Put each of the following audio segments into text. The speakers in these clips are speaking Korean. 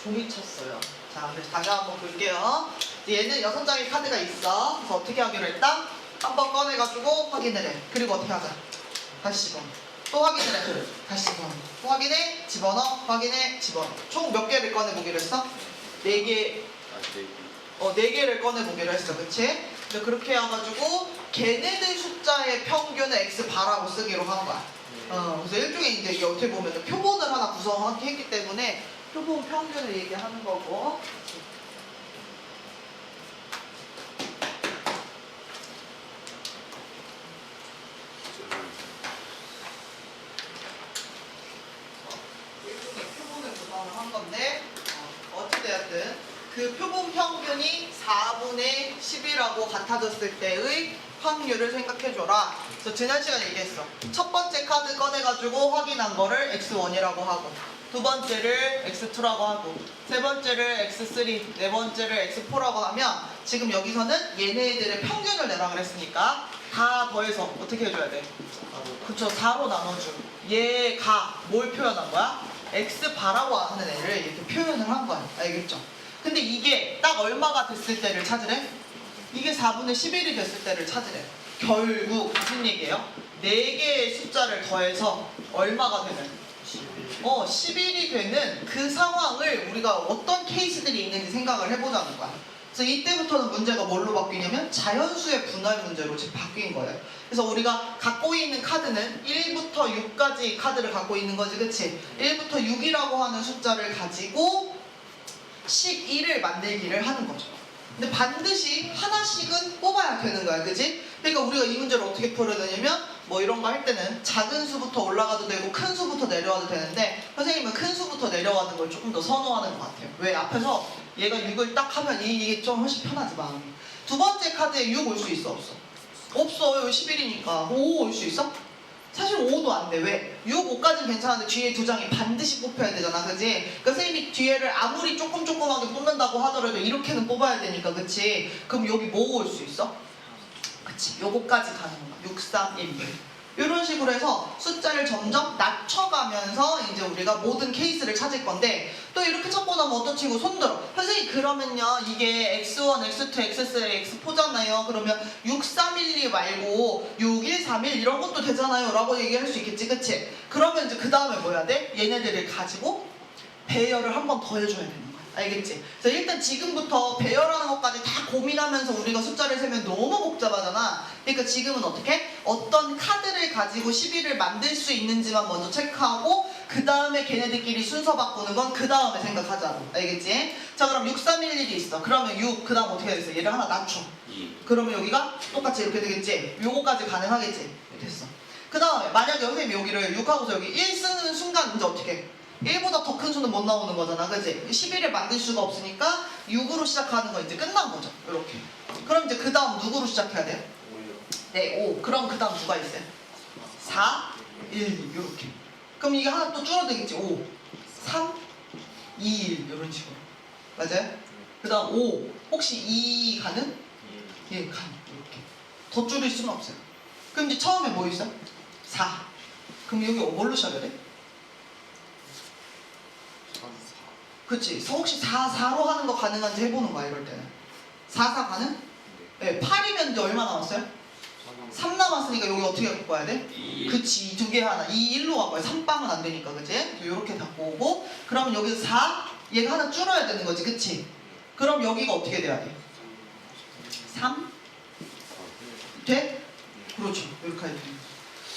종이 쳤어요. 자, 그래서 다시 한번 볼게요. 얘는 6장의 카드가 있어. 그래서 어떻게 하기로 했다? 한번 꺼내가지고 확인을 해. 그리고 어떻게 하자? 다시 집어넣어. 또 확인을 해. 다시 집어넣어. 또 확인해. 집어넣어. 확인해. 집어넣어. 총 몇 개를 꺼내보기로 했어? 4개. 4개를 꺼내보기로 했어. 그치? 근데 그렇게 해가지고 걔네들 숫자의 평균을 x바라고 쓰기로 한 거야. 그래서 일종의 이제 이게 어떻게 보면 표본을 하나 구성했기 때문에 표본 평균을 얘기하는 거고. 일종의 표본을 구성을 한 건데 어찌되었든 그 표본 평균이 4분의 10이라고 같아졌을 때의 확률을 생각해줘라. 그래서 지난 시간에 얘기했어. 첫 번째 카드 꺼내가지고 확인한 거를 x1이라고 하고, 두 번째를 x2라고 하고, 세 번째를 x3, 네 번째를 x4라고 하면 지금 여기서는 얘네들의 평균을 내라 그랬으니까 다 더해서 어떻게 해줘야 돼? 그쵸, 4로 나눠줘. 얘가 뭘 표현한 거야? x바라고 하는 애를 이렇게 표현을 한 거야. 알겠죠? 근데 이게 딱 얼마가 됐을 때를 찾으래? 이게 4분의 11이 됐을 때를 찾으래. 결국 무슨 얘기예요? 4개의 숫자를 더해서 얼마가 되는? 11이 되는 그 상황을 우리가 어떤 케이스들이 있는지 생각을 해보자는 거야. 그래서 이때부터는 문제가 뭘로 바뀌냐면 자연수의 분할 문제로 지금 바뀐 거예요. 그래서 우리가 갖고 있는 카드는 1부터 6까지 카드를 갖고 있는 거지, 그치? 1부터 6이라고 하는 숫자를 가지고 11을 만들기를 하는 거죠. 근데 반드시 하나씩은 뽑아야 되는 거야, 그치? 그러니까 우리가 이 문제를 어떻게 풀어야 되냐면 뭐 이런 거 할 때는 작은 수부터 올라가도 되고 큰 수부터 내려와도 되는데 선생님은 큰 수부터 내려가는 걸 조금 더 선호하는 것 같아요. 왜? 앞에서 얘가 6을 딱 하면 이게 좀 훨씬 편하지, 마음이. 두 번째 카드에 6 올 수 있어, 없어? 없어요. 11이니까 5 올 수 있어? 사실 5도 안 돼. 왜? 6, 5까지는 괜찮은데 뒤에 두 장이 반드시 뽑혀야 되잖아, 그치? 그러니까 선생님이 뒤에를 아무리 조금조금하게 뽑는다고 하더라도 이렇게는 뽑아야 되니까, 그치? 그럼 여기 뭐 올 수 있어? 그치, 요거까지 가는 거야. 6, 3, 1. 이런 식으로 해서 숫자를 점점 낮춰가면서 이제 우리가 모든 케이스를 찾을 건데, 또 이렇게 찾고 나면 어떠치고 손들어. 선생님, 그러면요 이게 x1, x2, x3, x4잖아요. 그러면 6, 3, 1, 2 말고 6, 1, 3, 1 이런 것도 되잖아요 라고 얘기할 수 있겠지, 그치? 그러면 이제 그 다음에 뭐 해야 돼? 얘네들을 가지고 배열을 한 번 더 해줘야 되는 거야. 알겠지? 그래서 일단 지금부터 배열하는 것까지 다 고민하면서 우리가 숫자를 세면 너무 복잡하잖아. 그러니까 지금은 어떻게? 어떤 카드를 가지고 11을 만들 수 있는지만 먼저 체크하고 그 다음에 걔네들끼리 순서 바꾸는 건 그 다음에 생각하자고. 알겠지? 자, 그럼 6, 3, 1, 1이 있어. 그러면 6, 그 다음 어떻게 해야 되겠어? 얘를 하나 낮춰. 그러면 여기가 똑같이 이렇게 되겠지? 요거까지 가능하겠지? 됐어. 그 다음에 만약에 선생님이 여기를 6하고서 여기 1 쓰는 순간 이제 어떻게 해? 1보다 더 큰 수는 못 나오는 거잖아, 그치? 11을 만들 수가 없으니까 6으로 시작하는 거 이제 끝난 거죠, 이렇게. 그럼 이제 그 다음 누구로 시작해야 돼요? 네, 5. 그럼 그 다음 누가 있어요? 4, 1, 2 이렇게. 그럼 이게 하나 또 줄어들겠지? 5, 3, 2, 1 이런 식으로. 맞아요? 그 다음 5. 혹시 2 가는? 예, 가는. 이렇게. 더 줄일 수는 없어요. 그럼 이제 처음에 뭐 있어? 4. 그럼 여기 뭘로 시작해야 돼? 그치? 혹시 4, 4로 하는 거 가능한지 해보는 거야, 이럴 때는. 4, 4 가능? 네, 8이면 이제 얼마 남았어요? 3 남았으니까 여기 어떻게 갖고 와야 돼? 그치, 2개 하나. 2, 1로 갖고 와야 돼. 3빵은 안 되니까, 그치? 이렇게 갖고 오고, 그러면 여기서 4, 얘가 하나 줄어야 되는 거지, 그치? 그럼 여기가 어떻게 돼야 돼? 3? 돼? 그렇죠, 이렇게 해야 돼.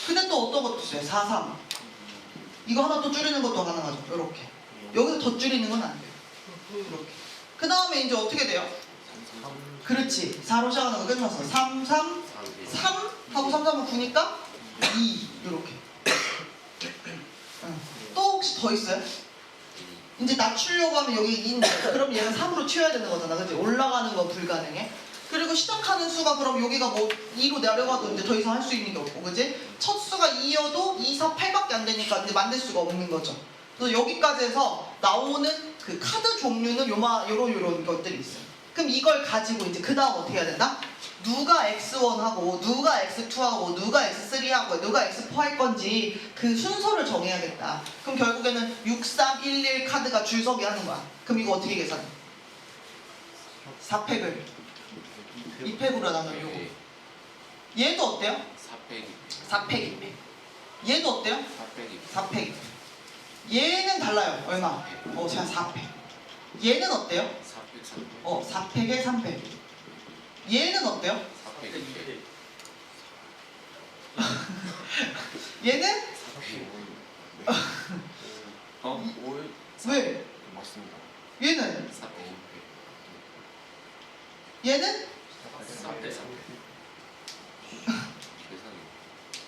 근데 또 어떤 것도 있어요? 4, 3. 이거 하나 또 줄이는 것도 가능하죠, 이렇게. 여기서 더 줄이는 건 안 돼요. 이렇게. 그 다음에 이제 어떻게 돼요? 그렇지. 4로 시작하는 거 끝났어. 3, 3, 3 하고 3, 3은 9니까 2 이렇게. 또 혹시 더 있어요? 이제 낮추려고 하면 여기 2인데 그럼 얘는 3으로 튀어야 되는 거잖아, 그치? 올라가는 건 불가능해. 그리고 시작하는 수가 그럼 여기가 뭐 2로 내려가도 이제 더 이상 할 수 있는 게 없고, 그치? 첫 수가 2여도 2, 4, 8밖에 안 되니까 이제 만들 수가 없는 거죠. 그래서 여기까지 해서 나오는 그 카드 종류는 요런 것들이 있어요. 그럼 이걸 가지고 이제 그 다음 어떻게 해야 된다? 누가 x1하고 누가 x2하고 누가 x3하고 누가 x4 할 건지 그 순서를 정해야겠다. 그럼 결국에는 6311 카드가 줄서기 하는 거야. 그럼 이거 어떻게 계산해? 4팩을 2팩으로 나눠. 요거 얘도 어때요? 4팩 2팩. 얘도 어때요? 4팩 2팩. 얘는 달라요. 얼마? 그냥 4팩. 얘는 어때요? 4팩에 3팩. 얘는 어때요? 얘는? 왜? 맞습니다. 얘는? 얘는?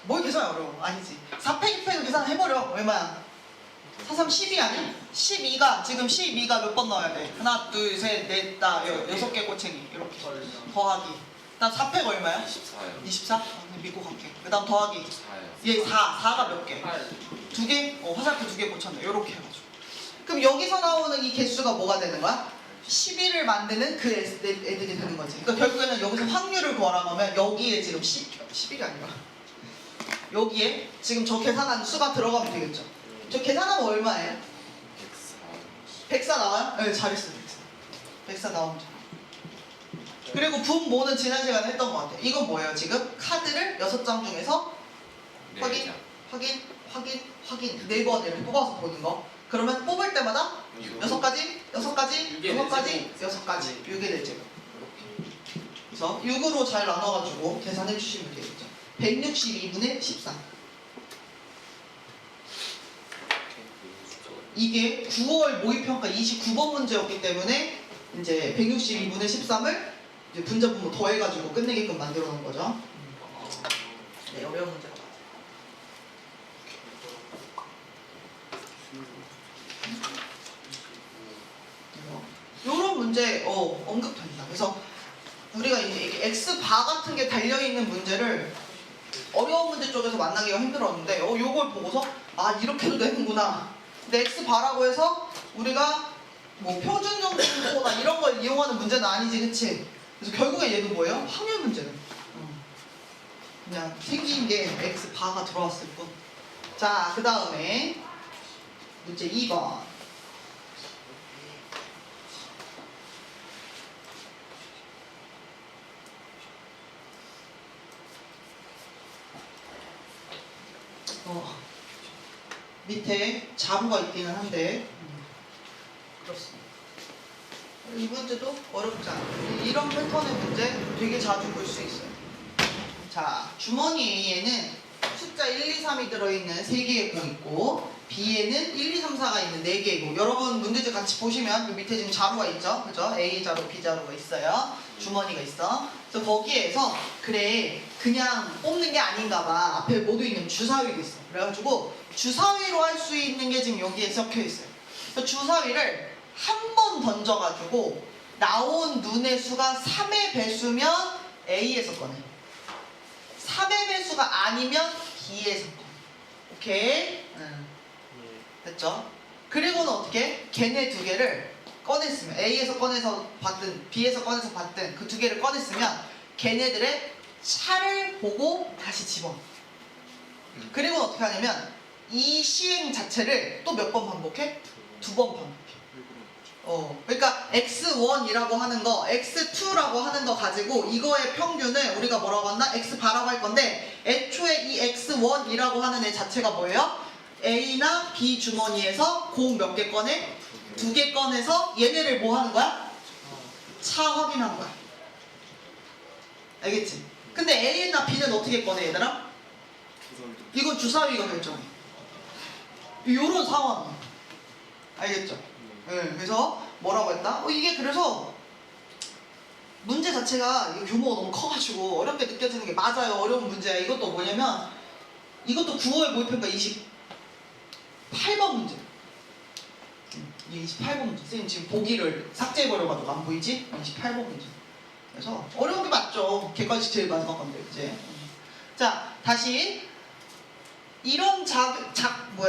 뭘 계산이 어려워? 아니지. 4팩 2팩을 계산해버려. 얼마야? 4, 3, 12 아니야? 12가 지금 12가 몇 번 넣어야 돼? 하나, 둘, 셋, 넷, 다, 6개 꼬챙이 이렇게 더하기. 그다음 4팩 얼마야? 24요. 24? 믿고 갈게. 그다음 더하기. 4요. 얘 4가 몇 개? 2개? 화살표 2개 붙였네. 이렇게 해가지고. 그럼 여기서 나오는 이 개수가 뭐가 되는 거야? 11을 만드는 그 애들이 되는 거지. 그러니까 결국에는 여기서 확률을 구하라면 여기에 지금 11이 아니라 여기에 지금 저 계산한 수가 들어가면 되겠죠. 저 계산하면 얼마예요? 104 나와요? 네, 잘했어요. 104 나오면 돼. 그리고 분모는 지난 시간에 했던 것 같아요. 이건 뭐예요? 지금 카드를 6장 중에서 확인, 확인, 확인, 확인 4번을 뽑아서 보는 거. 그러면 뽑을 때마다 6가지, 6가지, 6가지, 6가지 6의 대제곱. 그래서 6으로 잘 나눠가지고 계산해 주시면 되겠죠. 162분의 13. 이게 9월 모의평가 29번 문제였기 때문에 이제 162분의 13을 이제 분자 분모 더해가지고 끝내게끔 만들어 놓은 거죠. 네, 어려운 문제가 맞아요. 요런 문제 언급된다. 그래서 우리가 이제 이렇게 X바 같은 게 달려있는 문제를 어려운 문제 쪽에서 만나기가 힘들었는데 요걸 보고서 아 이렇게도 되는구나. 근데 X바라고 해서 우리가 뭐 표준 정보나 이런 걸 이용하는 문제는 아니지, 그치? 그래서 결국에 얘도 뭐예요? 확률 문제는 그냥 생긴 게 X바가 들어왔을 뿐. 자, 그 다음에 문제 2번. 밑에 자루가 있기는 한데 그렇습니다. 이 문제도 어렵지 않아요. 이런 패턴의 문제 되게 자주 볼 수 있어요. 자, 주머니 A에는 숫자 1, 2, 3이 들어있는 3개의 공 있고 B에는 1, 2, 3, 4가 있는 4개의 공. 여러분 문제집 같이 보시면 그 밑에 지금 자루가 있죠? 그죠? A 자루, B 자루가 있어요. 주머니가 있어. 그래서 거기에서 그래 그냥 뽑는 게 아닌가 봐. 앞에 모두 있는 주사위도 있어. 그래가지고 주사위로 할 수 있는 게 지금 여기에 적혀 있어요. 그래서 주사위를 한 번 던져가지고 나온 눈의 수가 3의 배수면 A에서 꺼내. 3의 배수가 아니면 B에서 꺼내. 오케이? 됐죠? 그리고는 어떻게? 걔네 두 개를 꺼냈으면 A에서 꺼내서 받든 B에서 꺼내서 받든 그 두 개를 꺼냈으면 걔네들의 차를 보고 다시 집어. 그리고 어떻게 하냐면 이 시행 자체를 또 몇 번 반복해? 2번 반복해. 그러니까 x1이라고 하는 거, x2라고 하는 거 가지고 이거의 평균을 우리가 뭐라고 한다? x바라고 할 건데 애초에 이 x1이라고 하는 애 자체가 뭐예요? A나 B 주머니에서 공 몇 개 꺼내? 2개 꺼내서 얘네를 뭐 하는 거야? 차 확인하는 거야. 알겠지? 근데 A나 B는 어떻게 꺼내 얘들아? 이건 주사위가 결정해. 요런 상황이야. 알겠죠? 네, 그래서 뭐라고 했다? 이게 그래서 문제 자체가 규모가 너무 커가지고 어렵게 느껴지는 게 맞아요. 어려운 문제야. 이것도 뭐냐면 이것도 9월 모의평가 28번 문제. 이게 28번 문제. 선생님 지금 보기를 삭제해버려가지고 안 보이지? 28번 문제. 그래서 어려운 게 맞죠. 객관식 제일 마지막 건데 이제. 자, 다시 이런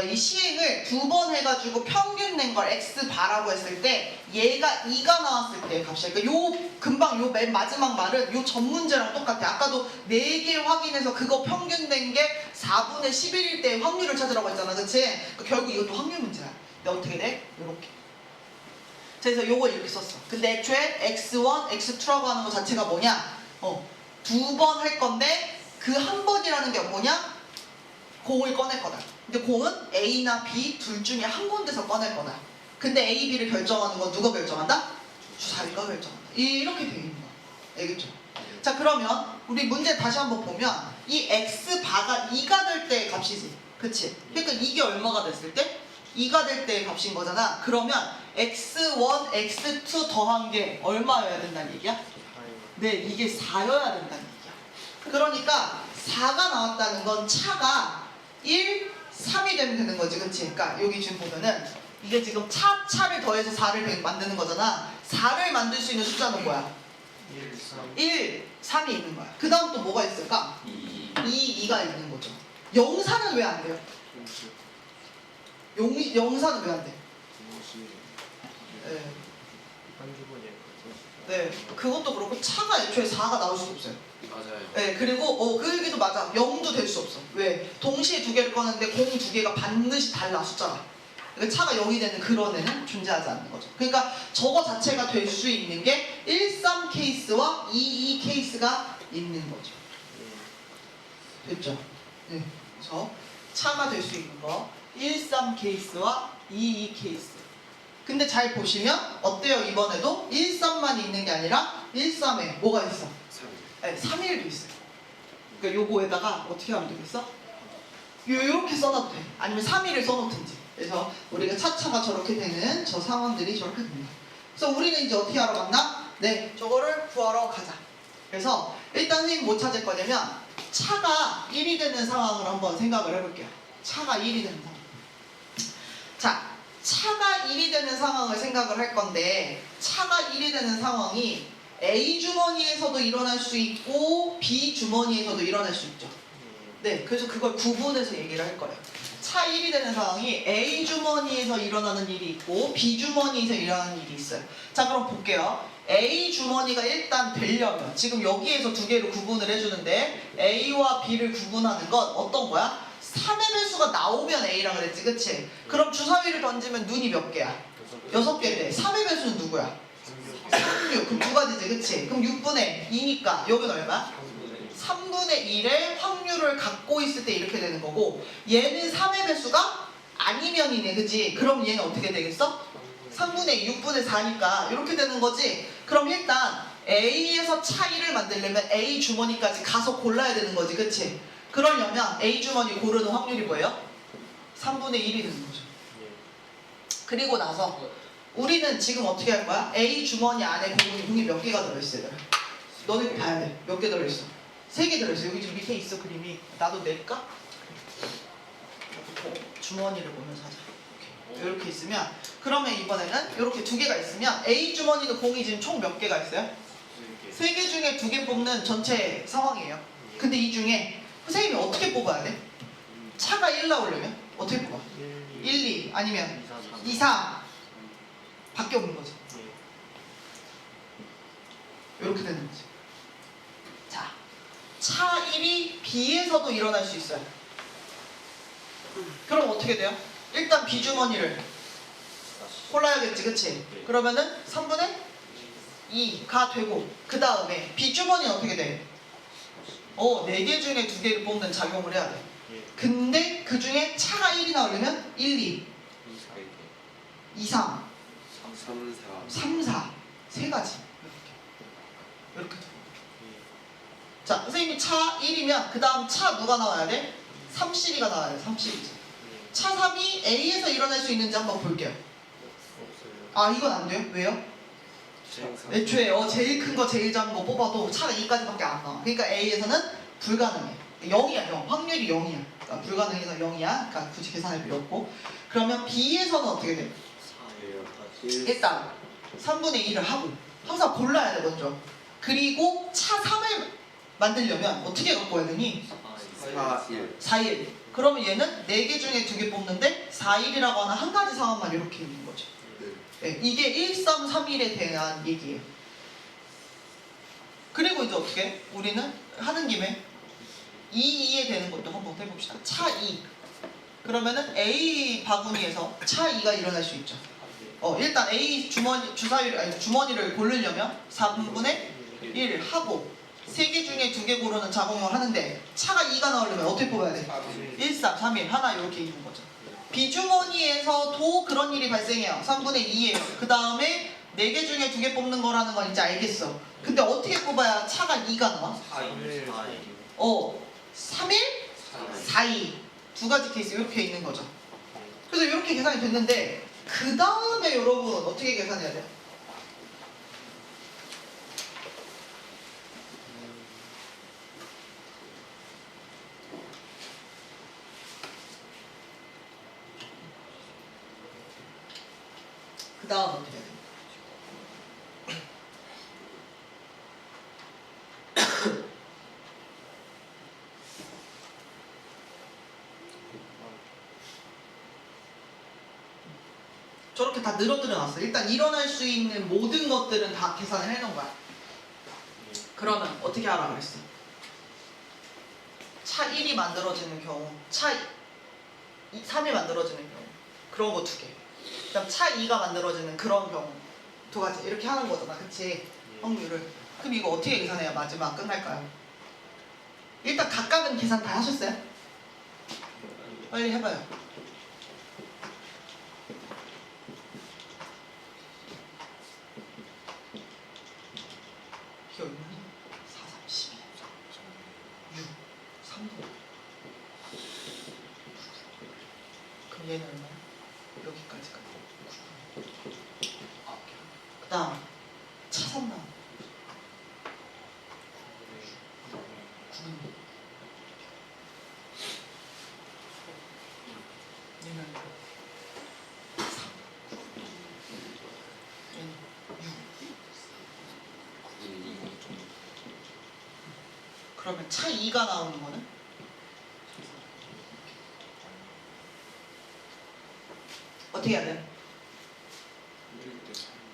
이 시행을 두 번 해가지고 평균 낸 걸 x바라고 했을 때 얘가 2가 나왔을 때 값이야. 그러니까 요 금방 요 맨 마지막 말은 요 전 문제랑 똑같아. 아까도 4개 확인해서 그거 평균 낸 게 4분의 11일 때 확률을 찾으라고 했잖아, 그치? 그러니까 결국 이것도 확률 문제야. 근데 어떻게 돼? 요렇게. 그래서 요걸 이렇게 썼어. 근데 애초에 x1, x2라고 하는 거 자체가 뭐냐? 두 번 할 건데 그 한 번이라는 게 뭐냐? 공을 꺼낼 거다. 근데 공은 A나 B 둘 중에 한 군데서 꺼낼 거다. 근데 A, B를 결정하는 건 누가 결정한다? 주사위가 결정한다. 이렇게 되어 있는 거야. 알겠죠? 자, 그러면 우리 문제 다시 한번 보면 이 x바가 2가 될 때의 값이지. 그치? 그러니까 이게 얼마가 됐을 때? 2가 될 때의 값인 거잖아. 그러면 x1, x2 더한 게 얼마여야 된다는 얘기야? 네, 이게 4여야 된다는 얘기야. 그러니까 4가 나왔다는 건 차가 1, 3이 되면 되는 거지, 그치? 그러니까 여기 지금 보면은 이게 지금 차를 더해서 4를 만드는 거잖아. 4를 만들 수 있는 숫자는 뭐야? 1, 3이 있는 거야. 그 다음 또 뭐가 있을까? 2가 있는 거죠. 영사는 왜 안 돼요? 영사는 왜 안 돼? 네, 그것도 그렇고 차가 애초에 4가 나올 수 없어요. 맞아요. 네, 그리고 그 얘기도 맞아. 0도 될 수 없어. 왜? 동시에 두 개를 꺼냈는데 공 두 개가 반드시 달라, 숫자가. 그러니까 차가 0이 되는 그런 애는 존재하지 않는 거죠. 그러니까 저거 자체가 될 수 있는 게 13 케이스와 22 케이스가 있는 거죠. 됐죠? 네. 그래서 차가 될 수 있는 거 13 케이스와 22 케이스. 근데 잘 보시면 어때요? 이번에도 13만 있는 게 아니라 13에 뭐가 있어? 3일. 네, 3일도 있어요. 그러니까 요거에다가 어떻게 하면 되겠어? 요렇게 써놔도 돼. 아니면 3일을 써놓든지. 그래서 우리가 차차가 저렇게 되는 저 상황들이 저렇게 됩니다. 그래서 우리는 이제 어떻게 하러 갔나? 네, 저거를 구하러 가자. 그래서 일단 선생님 뭐 찾을 거냐면 차가 1이 되는 상황을 한번 생각을 해볼게요. 차가 1이 되는 상황. 자, 차가 1이 되는 상황을 생각을 할 건데 차가 1이 되는 상황이 A 주머니에서도 일어날 수 있고 B 주머니에서도 일어날 수 있죠. 네, 그래서 그걸 구분해서 얘기를 할 거예요. 차 1이 되는 상황이 A 주머니에서 일어나는 일이 있고 B 주머니에서 일어나는 일이 있어요. 자, 그럼 볼게요. A 주머니가 일단 되려면 지금 여기에서 두 개로 구분을 해주는데 A와 B를 구분하는 건 어떤 거야? 3의 배수가 나오면 A라 그랬지, 그치? 그럼 주사위를 던지면 눈이 몇 개야? 6개인데 3의 배수는 누구야? 36. 그럼 두 가지지, 그치? 그럼 6분의 2니까 여기는 얼마? 3분의 1의 확률을 갖고 있을 때 이렇게 되는 거고 얘는 3의 배수가 아니면이네, 그치? 그럼 얘는 어떻게 되겠어? 3분의 2, 6분의 4니까 이렇게 되는 거지. 그럼 일단 A에서 차 1을 만들려면 A 주머니까지 가서 골라야 되는 거지, 그치? 그러려면 A 주머니 고르는 확률이 뭐예요? 3분의 1이 되는 거죠. 그리고 나서 우리는 지금 어떻게 할 거야? A 주머니 안에 공이 몇 개가 들어있어요? 너네 봐야 돼. 몇 개 들어있어? 3개 들어있어. 여기 지금 밑에 있어, 그림이. 나도 낼까? 주머니를 보면서 하자. 이렇게 있으면 그러면 이번에는 이렇게 2개가 있으면 A 주머니는 공이 지금 총 몇 개가 있어요? 3개 중에 2개 뽑는 전체 상황이에요. 근데 이 중에 선생님이 어떻게 뽑아야 돼? 차가 1 나오려면 어떻게 뽑아? 1, 2 아니면 2, 3 밖에 없는 거지. 이렇게 되는 거지. 자, 차 1이 B에서도 일어날 수 있어요. 그럼 어떻게 돼요? 일단 B 주머니를 골라야겠지, 그치? 그러면은 3분의 2가 되고 그 다음에 B 주머니는 어떻게 돼? 4개 중에 2개를 뽑는 작용을 해야 돼. 근데 그 중에 차가 1이 나오려면 1, 2, 2, 3, 3, 4 세 가지 이렇게 돼. 자, 선생님이 차 1이면 그 다음 차 누가 나와야 돼? 3시리가 나와야 돼. 3시리지. 차 3이 A에서 일어날 수 있는지 한번 볼게요. 아, 이건 안 돼요? 왜요? 애초에 제일 큰 거 제일 작은 거 뽑아도 차가 2까지밖에 안 나와. 그러니까 A에서는 불가능해. 0이야, 0. 확률이 0이야. 그러니까 불가능해서 0이야. 그러니까 굳이 계산할 필요 없고. 그러면 B에서는 어떻게 돼? 일단 3분의 1을 하고 항상 골라야 돼, 먼저. 그리고 차 3을 만들려면 어떻게 갖고 와야 되니? 4, 1. 그럼 그러면 얘는 4개 중에 2개 뽑는데 4, 1이라고 하는 한 가지 상황만 이렇게 있는 거죠. 네, 이게 1, 3, 3, 1에 대한 얘기예요. 그리고 이제 어떻게? 우리는 하는 김에 2, 2에 되는 것도 한번 해봅시다. 차 2. 그러면은 A 바구니에서 차 2가 일어날 수 있죠. 일단 A 주머니를 고르려면 4분의 1 하고 3개 중에 2개 고르는 작업을 하는데 차가 2가 나오려면 어떻게 뽑아야 돼? 1, 3, 3, 1 하나 이렇게 있는 거죠. B주머니에서도 그런 일이 발생해요. 3분의 2예요. 그 다음에 4개 중에 2개 뽑는 거라는 건 이제 알겠어. 근데 어떻게 뽑아야 차가 2가 나와? 3일? 4일. 두 가지 케이스 이렇게 있는 거죠. 그래서 이렇게 계산이 됐는데 그 다음에 여러분 어떻게 계산해야 돼요? 그 다음 어떻게 해야 돼요? 저렇게 다 늘어뜨려 놨어. 일단 일어날 수 있는 모든 것들은 다 계산을 해놓은 거야. 그러면 어떻게 하라 그랬어? 차 1이 만들어지는 경우, 차 3이 만들어지는 경우, 그런 거 2개. 그다음 차 2가 만들어지는 그런 경우 2가지. 이렇게 하는 거잖아, 그치? 확률을. 그럼 이거 어떻게 계산해야 마지막 끝날까요? 일단 각각은 계산 다 하셨어요? 빨리 해봐요. 기억 있나요? 4, 3, 12, 6, 3도. 그럼 얘는 얼마야? 여기까지가. 그 다음 차 3 나와. 9. 얘는 3. 얘는 6. 그러면 차 2가 나오는 거는? 어떻게 해야 돼?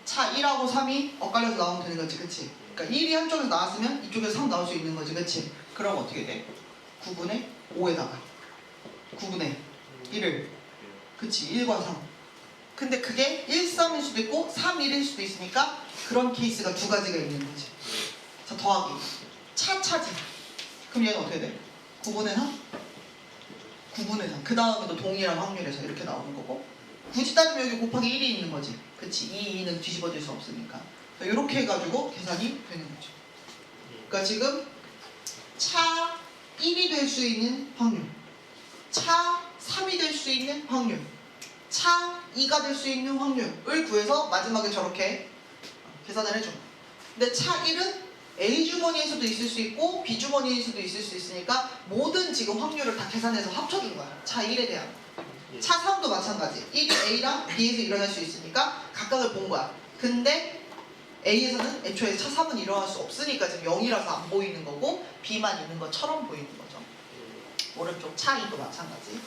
차 1하고 3이 엇갈려서 나오면 되는 거지, 그치? 그러니까 1이 한쪽에서 나왔으면 이쪽에서 3 나올 수 있는 거지, 그치? 그럼 어떻게 돼? 9분의 5에다가 9분의 1을, 그치? 1과 3. 근데 그게 1, 3일 수도 있고 3, 1일 수도 있으니까 그런 케이스가 2가지가 있는 거지. 자, 더하기. 차지. 그럼 얘는 어떻게 돼? 9분의 3? 9분의 3. 그 다음에도 동일한 확률에서 이렇게 나오는 거고, 굳이 따지면 여기 곱하기 1이 있는 거지. 그치? 2는 뒤집어질 수 없으니까. 이렇게 해가지고 계산이 되는 거죠. 그러니까 지금 차 1이 될 수 있는 확률, 차 3이 될 수 있는 확률, 차 2가 될 수 있는 확률을 구해서 마지막에 저렇게 계산을 해줘. 근데 차 1은 A 주머니에서도 있을 수 있고 B 주머니에서도 있을 수 있으니까 모든 지금 확률을 다 계산해서 합쳐준 거야. 차 1에 대한. 차 3도 마찬가지. 1이 A랑 B에서 일어날 수 있으니까 각각을 본 거야. 근데 A에서는 애초에 차 3은 일어날 수 없으니까 지금 0이라서 안 보이는 거고 B만 있는 것처럼 보이는 거죠. 오른쪽 차 2도 마찬가지.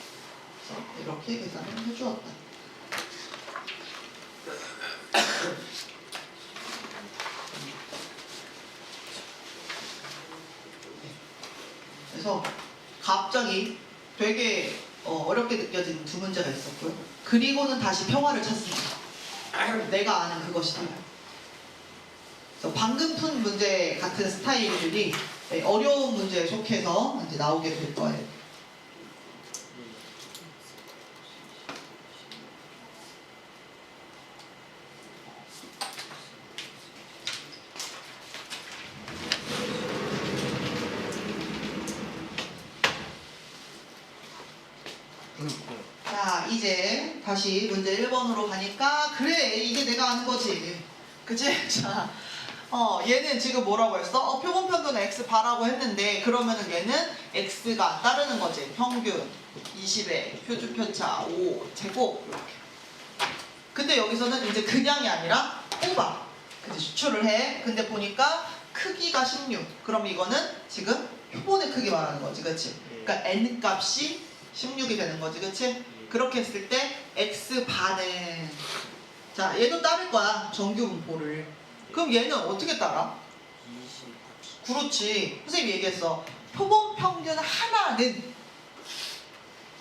그래서 이렇게 계산을 해주었다. 그래서 갑자기 되게 어렵게 느껴지는 2문제가 있었고요. 그리고는 다시 평화를 찾습니다. 내가 아는 그것이다. 그래서 방금 푼 문제 같은 스타일들이 어려운 문제에 속해서 이제 나오게 될 거예요. 자, 이제 다시 문제 1번으로 가니까 그래, 이게 내가 아는 거지. 그치? 자, 얘는 지금 뭐라고 했어? 표본 편도는 x 바라고 했는데 그러면은 얘는 x가 안 따르는 거지. 평균 20에 표준 편차 5 제곱 이렇게. 근데 여기서는 이제 그냥이 아니라 뽑아. 그치? 수출을 해. 근데 보니까 크기가 16. 그럼 이거는 지금 표본의 크기 말하는 거지, 그치? 그러니까 n 값이 16이 되는 거지, 그치? 그렇게 했을 때 x반은 자 얘도 따를 거야, 정규 분포를. 그럼 얘는 어떻게 따라? 그렇지, 선생님이 얘기했어. 표본 평균 하나는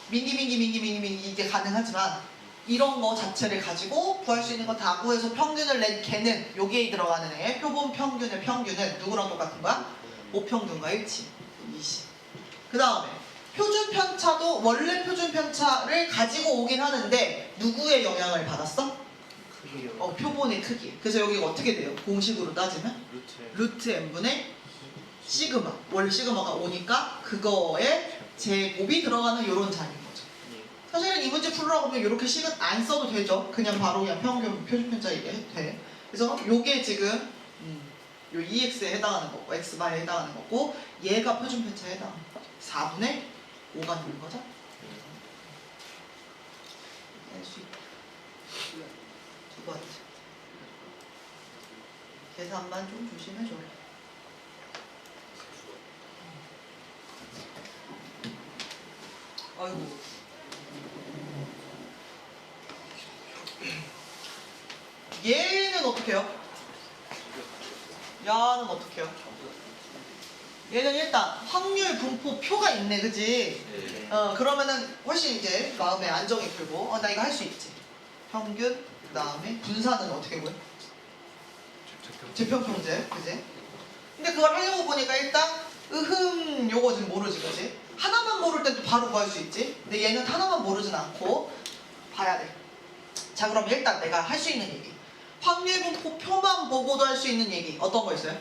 민기 이게 가능하지만 이런 거 자체를 가지고 구할 수 있는 거 다 구해서 평균을 낸 걔는 여기에 들어가는 애 표본 평균의 평균은 누구랑 똑같은 거야? 5평균과 일치 20. 그 다음에 표준 편차도 원래 표준 편차를 가지고 오긴 하는데 누구의 영향을 받았어? 표본의 크기. 그래서 여기가 어떻게 돼요? 공식으로 따지면 루트 n분의 시그마. 원래 시그마가 5니까 그거에 제곱이 들어가는 요런 자리인 거죠. 사실은 이 문제 풀으라고 하면 이렇게 식은 안 써도 되죠. 그냥 바로 그냥 평균 표준 편차 얘기해도 돼. 그래서 요게 지금 요 EX에 해당하는 거고 X바에 해당하는 거고 얘가 표준 편차에 해당하는 거죠. 4분의 5가 되는 거죠. 수 있다. 두 번째. 계산만 좀 조심해줘라. 아이고. 얘는 어떻게 해요? 야는 어떻게 해요? 얘는 일단 확률 분포 표가 있네, 그지? 그러면은 훨씬 이제 마음에 안정이 들고 나 이거 할 수 있지. 평균, 그 다음에 분산은 어떻게 보여? 재평평제, 그지? 근데 그걸 하려고 보니까 일단 요거 지금 모르지, 그지? 하나만 모를 땐 또 바로 구할 수 있지. 근데 얘는 하나만 모르진 않고 봐야 돼. 자, 그럼 일단 내가 할 수 있는 얘기. 확률 분포 표만 보고도 할 수 있는 얘기 어떤 거 있어요?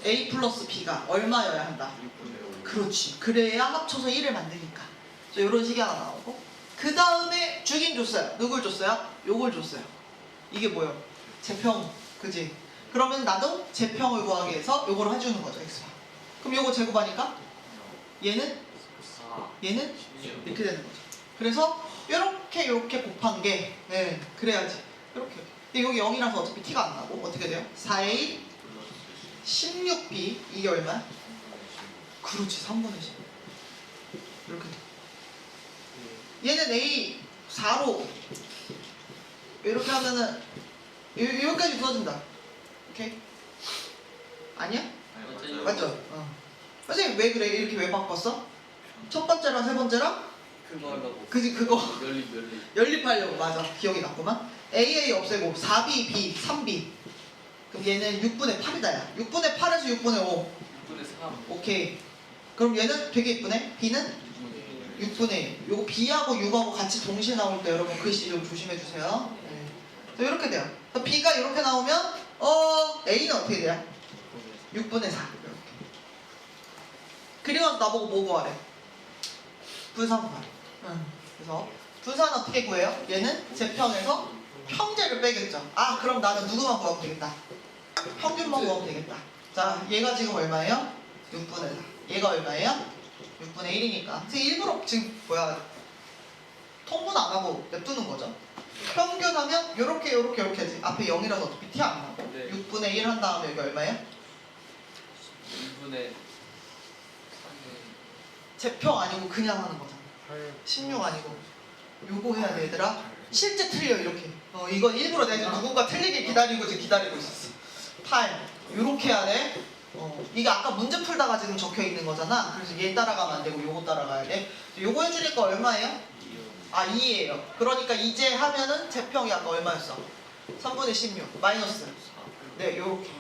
A 플러스 B가 얼마여야 한다? 그렇지. 그래야 합쳐서 1을 만드니까. 이런 식이 하나 나오고 그 다음에 주긴 줬어요. 누굴 줬어요? 요걸 줬어요. 이게 뭐예요? 재평, 그지? 그러면 나도 재평을 구하기 위해서 요걸 해주는 거죠, X가. 그럼 요거 제곱하니까 얘는 이렇게 되는 거죠. 그래서 요렇게 곱한 게 그래야지. 이렇게. 근데 여기 0이라서 어차피 T가 안 나고 어떻게 돼요? 4A 16B 이게 얼마야? 그렇지, 3분의 10. 이렇게 돼. 얘는 A 4로 이렇게 하면은 여기까지 부서진다. 오케이? 아니야? 맞죠? 선생님 왜 그래? 이렇게 왜 바꿨어? 첫 번째랑 세 번째랑? 그거 하려고. 그지, 그거 연립. 연립하려고. 맞아, 기억이 났구만. AA 없애고 4B, B, 3B. 그럼 얘는 6분의 8이다 야. 6분의 8에서 6분의 5. 6분의 3. 오케이. 그럼 얘는 되게 이쁘네. B는 6분의 1. 요거 B하고 6하고 같이 동시에 나올 때 여러분 글씨 좀 조심해주세요. 네. 이렇게 돼요. B가 이렇게 나오면 A는 어떻게 돼요? 6분의 4. 이렇게. 그리고 나서 나보고 뭐 구하래? 분산 구하래. 그래서 분산 어떻게 구해요? 얘는 재평에서 평제를 빼겠죠. 그럼 나는 누구만 구하면 되겠다. 평균만 구하면 되겠다. 자, 얘가 지금 얼마예요? 6분의 4. 얘가 얼마예요? 6분의 1이니까. 그래서 일부러 지금 통분 안 하고 냅두는 거죠. 평균하면 요렇게 하지. 앞에 0이라서 어차피 T 안 나고. 네. 6분의 1 한 다음에 여기 얼마예요? 1분의 3의 재평 아니고 그냥 하는 거잖아. 16 아니고. 요거 해야 돼, 얘들아. 실제 틀려, 이렇게. 이건 일부러 내가 지금 누군가 틀리게 기다리고 있었어. 8. 요렇게 해야 돼. 이게 아까 문제 풀다가 지금 적혀 있는 거잖아. 그래서 얘 따라가면 안 되고 요거 따라가야 돼. 요거 해주니까 얼마예요? 2예요. 그러니까 이제 하면은 재평이 아까 얼마였어? 3분의 16 마이너스. 네, 요렇게.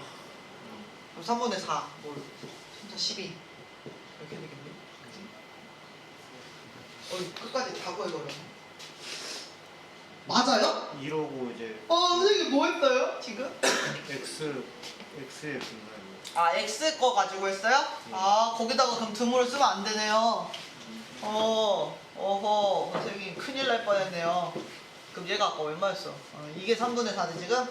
그럼 3분의 4 진짜 12 이렇게 되겠네. 그치? 끝까지 다 구해버려. 맞아요? 이러고 이제 선생님 뭐 했어요? 지금? X의 분산이요. X 거 가지고 했어요? 거기다가 그럼 드물을 쓰면 안 되네요. 선생님 큰일 날 뻔했네요. 그럼 얘가 아까 얼마였어? 이게 3분의 4지 지금?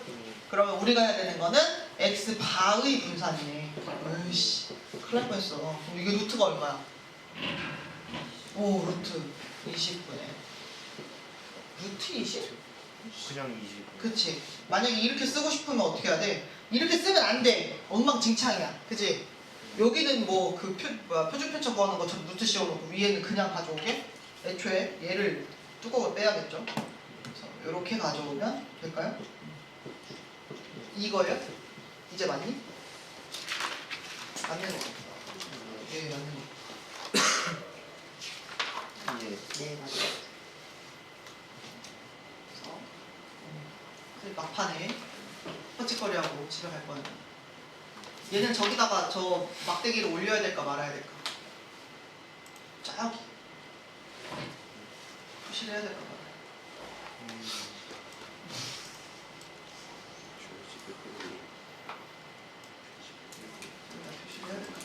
그러면 우리가 해야 되는 거는 X 바의 분산이네. 으이씨, 큰일 날 뻔했어. 그럼 이게 루트가 얼마야? 루트 20분의 루트 20? 그냥 20. 그치. 만약에 이렇게 쓰고 싶으면 어떻게 해야 돼? 이렇게 쓰면 안 돼. 엉망진창이야. 그치? 여기는 뭐 표준 편차 구하는 것처럼 루트 씌워놓고 위에는 그냥 가져오게? 애초에 얘를 뚜껑을 빼야겠죠. 그래서 이렇게 가져오면 될까요? 이거요? 이제 맞니? 맞는 거. 예, 맞는 거. 예. 네, 맞아요. 그래서 그 막판에 헛짓거리하고 집에 갈 거예요. 얘는 저기다가 저 막대기를 올려야 될까 말아야 될까? 저기 표시를 해야 될까 말아야 될까? 표시를 해야 될까?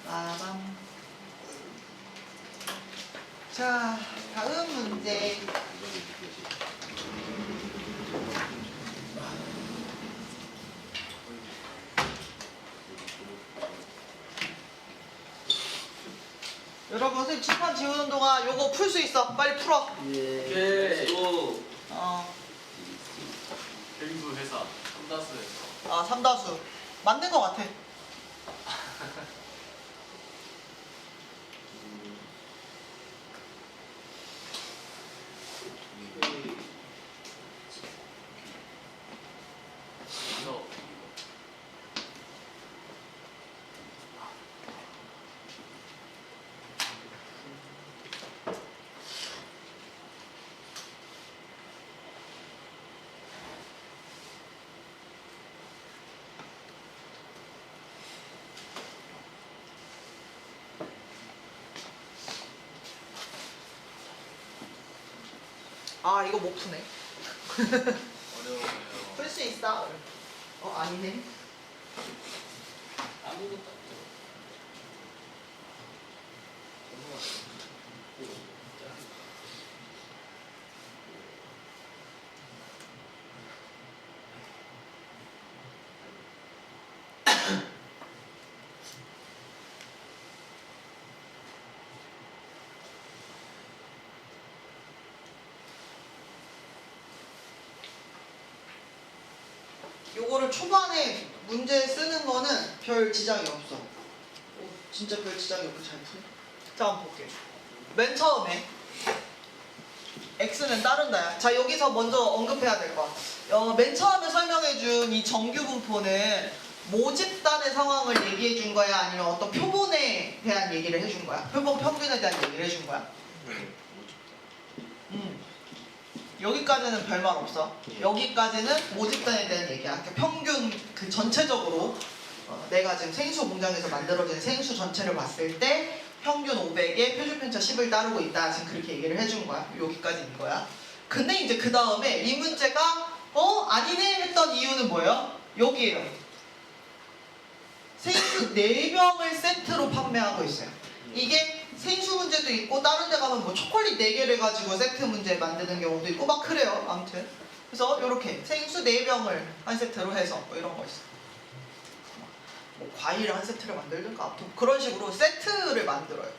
빠밤. 자, 다음 문제. 여러분, 선생님 칠판 지우는 동안 요거 풀 수 있어. 빨리 풀어. 오케이. 또 대인부 회사 3다스에서 아, 삼다수. 맞는 거 같아. 이거 아, 이거 못 푸네. 어려워요. 풀 수 있어. 아니네. 아무것도 안 돼. 요거를 초반에 문제 쓰는 거는 별 지장이 없어. 진짜 별 지장이 없게 잘 푸네. 자, 한번 볼게요. 맨 처음에 x는 따른다야. 자, 여기서 먼저 언급해야 될 거. 맨 처음에 설명해준 이 정규 분포는 모집단의 상황을 얘기해 준 거야? 아니면 어떤 표본에 대한 얘기를 해준 거야? 표본 평균에 대한 얘기를 해준 거야? 여기까지는 별말 없어. 여기까지는 모집단에 대한 얘기야. 그러니까 평균 그 전체적으로 내가 지금 생수 공장에서 만들어진 생수 전체를 봤을 때 평균 500에 표준 편차 10을 따르고 있다. 지금 그렇게 얘기를 해준 거야. 여기까지 이거야. 근데 이제 그 다음에 이 문제가 아니네 했던 이유는 뭐예요? 여기에요. 생수 4병을 세트로 판매하고 있어요. 이게 생수 문제도 있고 다른 데 가면 뭐 초콜릿 4개를 가지고 세트 문제 만드는 경우도 있고 막 그래요. 아무튼 그래서 이렇게 생수 4병을 한 세트로 해서 뭐 이런 거 있어. 뭐 과일을 한 세트를 만들든가 아무튼 그런 식으로 세트를 만들어요.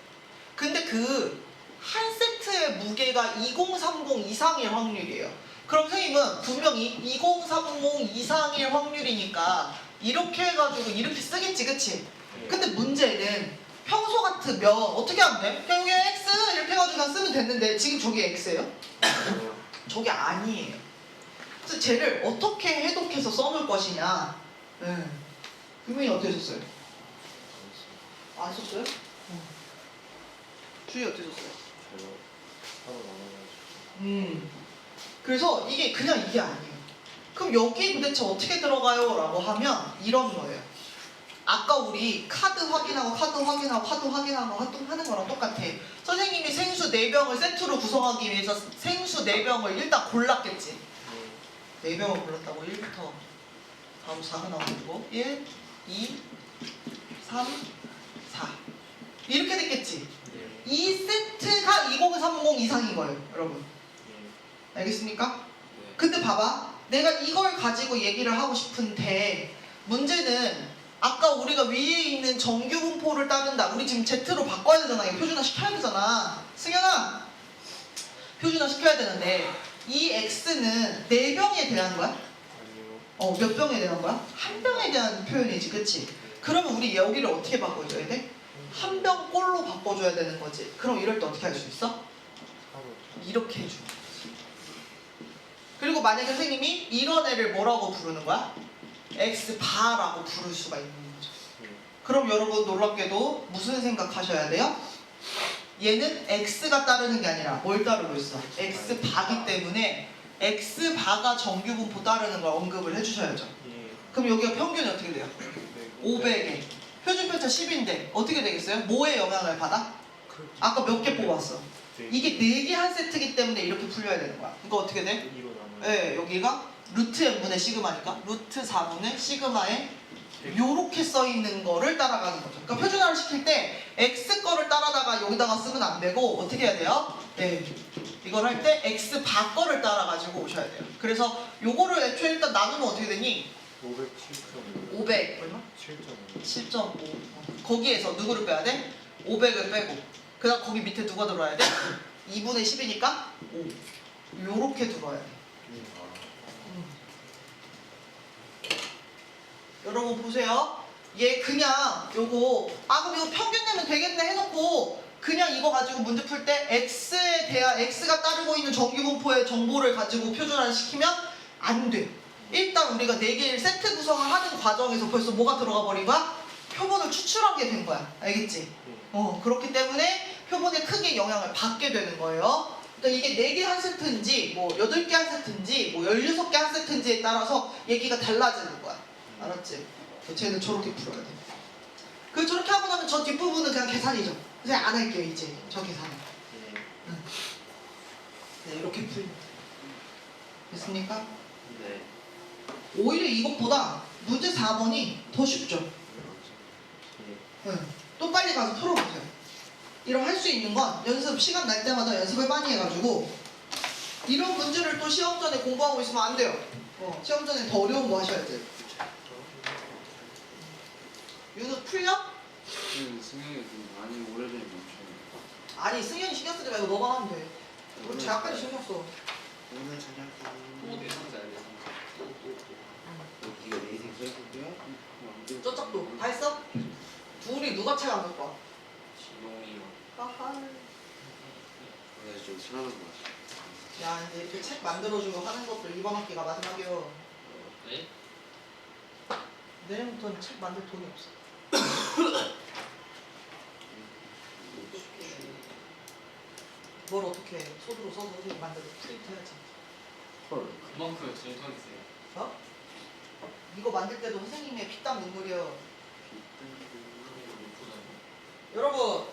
근데 그 한 세트의 무게가 2030 이상일 확률이에요. 그럼 선생님은 분명히 2030 이상일 확률이니까 이렇게 해가지고 이렇게 쓰겠지, 그치? 근데 문제는 평소 같으면 어떻게 하면 돼? 그냥 여기 x 이렇게 해가지고 그냥 쓰면 됐는데 지금 저게 x예요? 저게 아니에요. 그래서 쟤를 어떻게 해독해서 써놓을 것이냐. 유민이 어떻게 썼어요? 안 썼어요? 주희 어떻게 썼어요? 그래서 이게 그냥 이게 아니에요. 그럼 여기 도대체 어떻게 들어가요? 라고 하면 이런 거예요. 아까 우리 카드 확인하고 카드 확인하고 카드 확인하고 하는 거랑 똑같아. 선생님이 생수 4병을 세트로 구성하기 위해서 생수 4병을 일단 골랐겠지. 4병을 골랐다고 1부터 바로 4가 나와가지고 1, 2, 3, 4 이렇게 됐겠지. 이 세트가 2030 이상인 거예요, 여러분. 알겠습니까? 근데 봐봐, 내가 이걸 가지고 얘기를 하고 싶은데 문제는 아까 우리가 위에 있는 정규 분포를 따른다. 우리 지금 Z로 바꿔야 되잖아. 이거 표준화 시켜야 되잖아. 승현아, 표준화 시켜야 되는데 이 X는 4병에 대한 거야? 몇 병에 대한 거야? 한 병에 대한 표현이지, 그치? 그러면 우리 여기를 어떻게 바꿔줘야 돼? 한 병 꼴로 바꿔줘야 되는 거지. 그럼 이럴 때 어떻게 할 수 있어? 이렇게 해주는 거지. 그리고 만약에 선생님이 이런 애를 뭐라고 부르는 거야? X바라고 부를 수가 있는 거죠. 그럼 여러분 놀랍게도 무슨 생각하셔야 돼요? 얘는 X가 따르는 게 아니라 뭘 따르고 있어? X바기 때문에 X바가 정규분포 따르는 걸 언급을 해주셔야죠. 예. 그럼 여기가 평균이 어떻게 돼요? 500에 표준편차 10인데 어떻게 되겠어요? 뭐에 영향을 받아? 아까 몇 개 뽑았어? 이게 4개 한 세트이기 때문에 이렇게 풀려야 되는 거야. 그러니까 어떻게 돼? 네, 여기가 루트 n분의 시그마니까 루트 4분의 시그마에 요렇게 써 있는 거를 따라가는 거죠. 그러니까 표준화를 시킬 때 x 거를 따라다가 여기다가 쓰면 안 되고 어떻게 해야 돼요? 네, 이걸 할 때 x 바 거를 따라가지고 오셔야 돼요. 그래서 요거를 애초에 일단 나누면 어떻게 되니? 507.5. 500 얼마? 7.5. 7.5 거기에서 누구를 빼야 돼? 500을 빼고 그 다음 거기 밑에 누가 들어와야 돼? 2분의 10이니까 5 요렇게 들어와야 돼. 여러분 보세요. 얘 그냥 요거 그럼 이거 평균 내면 되겠네 해놓고 그냥 이거 가지고 문제 풀 때 x에 대한 x가 따르고 있는 정규분포의 정보를 가지고 표준화를 시키면 안 돼. 일단 우리가 4개를 세트 구성을 하는 과정에서 벌써 뭐가 들어가 버린 거야? 표본을 추출하게 된 거야. 알겠지? 그렇기 때문에 표본에 크게 영향을 받게 되는 거예요. 그러니까 이게 4개 한 세트인지 뭐 8개 한 세트인지 뭐 16개 한 세트인지에 따라서 얘기가 달라지는 거야. 알았지? 쟤는 저렇게 풀어야 돼. 그 저렇게 하고 나면 저 뒷부분은 그냥 계산이죠. 그냥 안 할게요 이제 저 계산은. 네, 이렇게 풀면 돼. 됐습니까? 네. 오히려 이것보다 문제 4번이 더 쉽죠. 또 빨리 가서 풀어보세요. 이런 할 수 있는 건 연습 시간 날 때마다 연습을 많이 해가지고 이런 문제를 또 시험 전에 공부하고 있으면 안 돼요. 시험 전에 더 어려운 거 하셔야 돼요. 윤우 풀려? 승현이 좀 많이 오래전에 멈춰. 아니 승현이 신경 쓰지 말고 너만 하면 돼. 우리 제약까지 신경 써. 오늘 저녁 또 내상자 내상자. 이거 내 인생 써볼게요. 저쪽도 다 했어? 둘이 누가 책 안 갖고 와? 지용이요. 하하. 그래서 좀 편안한 것 같아. 야 이제 이렇게 책 만들어주고 하는 것도 이번 학기가 마지막이요. 네? 내년부터는 책 만들 돈이 없어. 뭘 어떻게 해? 손으로 써서 만들고 프린트 해야지. 헐. 그만큼 정통이세요. 어? 이거 만들 때도 선생님의 피땀 눈물이요. 여러분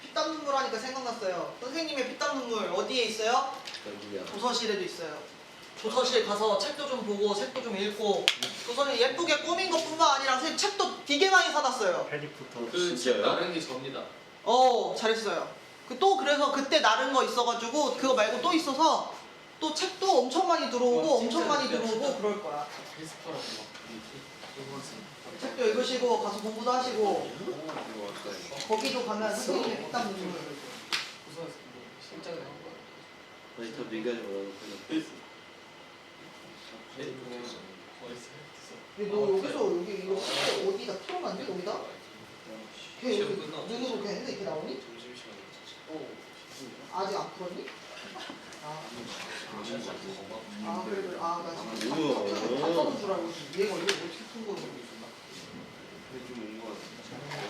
피땀 눈물 하니까 생각났어요. 선생님의 피땀 눈물 어디에 있어요? 여기야. 도서실에도 있어요. 도서실 가서 책도 좀 보고 책도 좀 읽고 도서실 예쁘게 꾸민 것뿐만 아니라 선생님 책도 되게 많이 사놨어요. 해리포터. 그 책 나른 게 접니다. 잘했어요. 또 그래서 그때 나른 거 있어가지고 그거 말고 또 있어서 또 책도 엄청 많이 들어오고 엄청 많이 들어오고 그럴 거야. 페스퍼라고 막 책도 읽으시고 가서 공부도 하시고 이거 왔어요. 거기도 가면 선생님의 피땀 눈물. 우선 실장을 한 거예요. 다시 더 민간이 뭐라고 그냥. 네? 그냥 어딨어요? 근데 너 여기서 여기 이거 어디다 풀어면 안 돼? 여기다? 걔 시험 여기 끝나고 눈으로 그냥 했는데 이렇게 나오니? 점심시간에 아직 안 풀었니? 그래 나 지금 우와. 다 써는 줄 알고 얘가 이거 어떻게 푼 거를 좀 온것 같아.